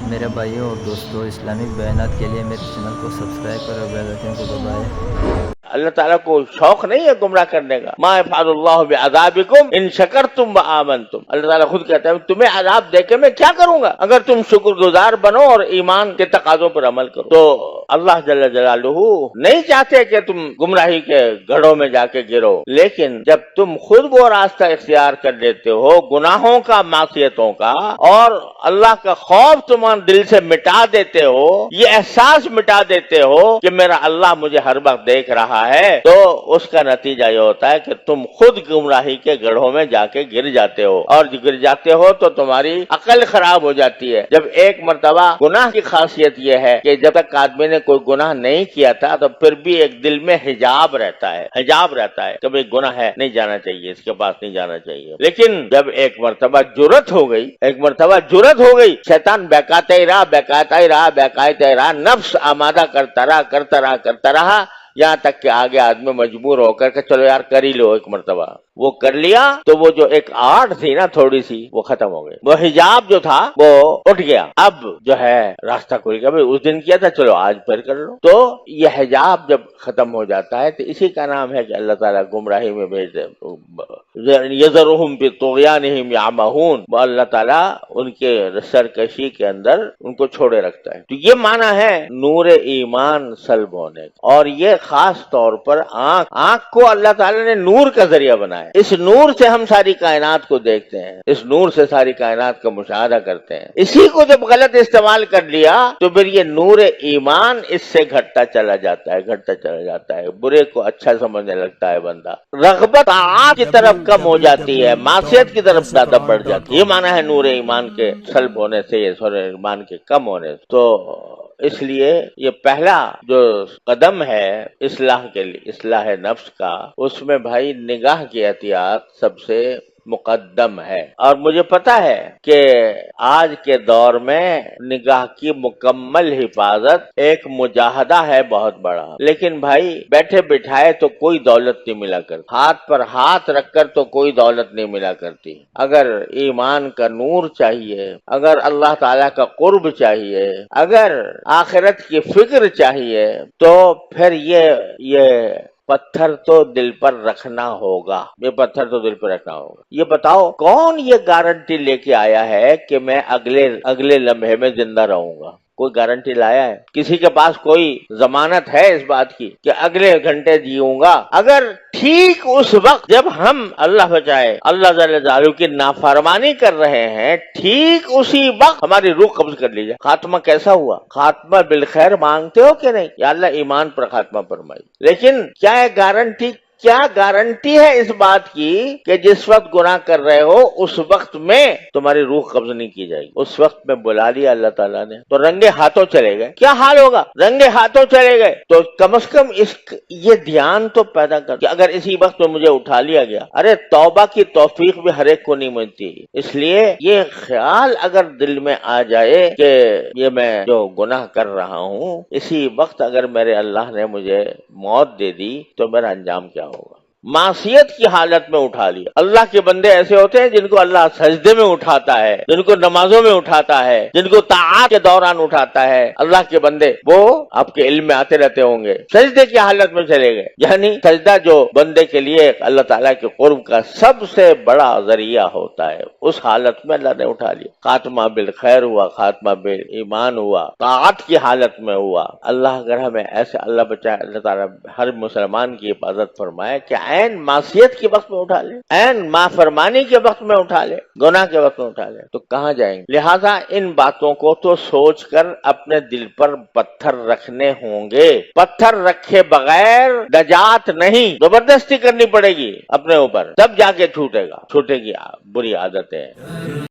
میرے بھائیوں اور دوستوں، اسلامک بیانات کے لیے میرے چینل کو سبسکرائب کرو اور بیل آئیکن کو دبائیں۔ اللہ تعالیٰ کو شوق نہیں ہے گمراہ کرنے کا۔ ما یفعل اللہ بعذابکم ان شکرتم وآمنتم، اللہ تعالیٰ خود کہتا ہے تمہیں عذاب دے کے میں کیا کروں گا اگر تم شکر گزار بنو اور ایمان کے تقاضوں پر عمل کرو۔ تو اللہ جل جلالہ نہیں چاہتے کہ تم گمراہی کے گڑھوں میں جا کے گرو، لیکن جب تم خود وہ راستہ اختیار کر لیتے ہو گناہوں کا، معصیتوں کا، اور اللہ کا خوف تمہارے دل سے مٹا دیتے ہو، یہ احساس مٹا دیتے ہو کہ میرا اللہ مجھے ہر وقت دیکھ رہا ہے، تو اس کا نتیجہ یہ ہوتا ہے کہ تم خود گمراہی کے گڑھوں میں جا کے گر جاتے ہو، اور گر جاتے ہو تو تمہاری عقل خراب ہو جاتی ہے۔ جب ایک مرتبہ گناہ کی خاصیت یہ ہے کہ جب تک آدمی نے کوئی گناہ نہیں کیا تھا تو پھر بھی ایک دل میں حجاب رہتا ہے کہ بھئی گناہ ہے، نہیں جانا چاہیے، اس کے پاس نہیں جانا چاہیے۔ لیکن جب ایک مرتبہ جرأت ہو گئی، شیطان بہکاتا ہی رہا، نفس آمادہ کرتا رہا، یہاں تک کہ آگے آدمی مجبور ہو کر کہ چلو یار کر ہی لو ایک مرتبہ۔ وہ کر لیا تو وہ جو ایک آڑ تھی نا تھوڑی سی، وہ ختم ہو گئی، وہ حجاب جو تھا وہ اٹھ گیا، اب جو ہے راستہ کھل گیا، بھئی اس دن کیا تھا چلو آج پھر کر لو۔ تو یہ حجاب جب ختم ہو جاتا ہے تو اسی کا نام ہے کہ اللہ تعالیٰ گمراہی میں بھیج دے، یذرہم فی طغیانہم یعمہون، وہ اللہ تعالیٰ ان کے سرکشی کے اندر ان کو چھوڑے رکھتا ہے۔ تو یہ معنی ہے نور ایمان سلب ہونے کا، اور یہ خاص طور پر آنکھ کو اللہ تعالیٰ نے نور کا ذریعہ بنایا۔ اس نور سے ہم ساری کائنات کو دیکھتے ہیں، اس نور سے ساری کائنات کا مشاہدہ کرتے ہیں۔ اسی کو جب غلط استعمال کر لیا تو پھر یہ نور ایمان اس سے گھٹتا چلا جاتا ہے، برے کو اچھا سمجھنے لگتا ہے بندہ، رغبت طاعات کی طرف کم ہو جاتی ہے، معصیت کی طرف زیادہ بڑھ جاتی ہے۔ یہ معنی ہے نور ایمان کے سلب ہونے سے، یہ نور ایمان کے کم ہونے سے۔ تو اس لیے یہ پہلا جو قدم ہے اصلاح کے لیے، اصلاح نفس کا، اس میں بھائی نگاہ کی احتیاط سب سے مقدم ہے۔ اور مجھے پتا ہے کہ آج کے دور میں نگاہ کی مکمل حفاظت ایک مجاہدہ ہے بہت بڑا، لیکن بھائی بیٹھے بٹھائے تو کوئی دولت نہیں ملا کرتی، ہاتھ پر ہاتھ رکھ کر تو کوئی دولت نہیں ملا کرتی۔ اگر ایمان کا نور چاہیے، اگر اللہ تعالیٰ کا قرب چاہیے، اگر آخرت کی فکر چاہیے، تو پھر یہ پتھر تو دل پر رکھنا ہوگا، یہ بتاؤ کون یہ گارنٹی لے کے آیا ہے کہ میں اگلے لمحے میں زندہ رہوں گا؟ کوئی گارنٹی لایا ہے؟ کسی کے پاس کوئی ضمانت ہے اس بات کی کہ اگلے گھنٹے جیوں گا؟ اگر ٹھیک اس وقت جب ہم اللہ بچائے اللہ جل جلالہ کی نافرمانی کر رہے ہیں، ٹھیک اسی وقت ہماری روح قبض کر لی جائے، خاتمہ کیسا ہوا؟ خاتمہ بالخیر مانگتے ہو کہ نہیں؟ یا اللہ ایمان پر خاتمہ فرمائی۔ لیکن کیا گارنٹی ہے اس بات کی کہ جس وقت گناہ کر رہے ہو اس وقت میں تمہاری روح قبض نہیں کی جائے گی؟ اس وقت میں بلا لیا اللہ تعالیٰ نے تو رنگے ہاتھوں چلے گئے، کیا حال ہوگا؟ رنگے ہاتھوں چلے گئے تو کم از کم یہ دھیان تو پیدا کر کہ اگر اسی وقت میں مجھے اٹھا لیا گیا، ارے توبہ کی توفیق بھی ہر ایک کو نہیں ملتی، اس لیے یہ خیال اگر دل میں آ جائے کہ یہ میں جو گناہ کر رہا ہوں اسی وقت اگر میرے اللہ نے مجھے موت دے دی تو میرا انجام کیا ہوگا؟ معصیت کی حالت میں اٹھا لیا۔ اللہ کے بندے ایسے ہوتے ہیں جن کو اللہ سجدے میں اٹھاتا ہے، جن کو نمازوں میں اٹھاتا ہے، جن کو طاعات کے دوران اٹھاتا ہے۔ اللہ کے بندے وہ آپ کے علم میں آتے رہتے ہوں گے، سجدے کی حالت میں چلے گئے، یعنی سجدہ جو بندے کے لیے اللہ تعالیٰ کے قرب کا سب سے بڑا ذریعہ ہوتا ہے، اس حالت میں اللہ نے اٹھا لیا۔ خاتمہ بالخیر ہوا، خاتمہ بالایمان ہوا، طاعت کی حالت میں ہوا۔ اللہ اگر ہمیں ایسے اللہ بچائے، اللہ تعالیٰ ہر مسلمان کی حفاظت فرمائے کہ عین معصیت کے وقت میں اٹھا لے، عین نافرمانی کے وقت میں اٹھا لے، گناہ کے وقت میں اٹھا لے تو کہاں جائیں گے؟ لہذا ان باتوں کو تو سوچ کر اپنے دل پر پتھر رکھنے ہوں گے۔ پتھر رکھے بغیر نجات نہیں، زبردستی کرنی پڑے گی اپنے اوپر، تب جا کے چھوٹے گی بری عادتیں۔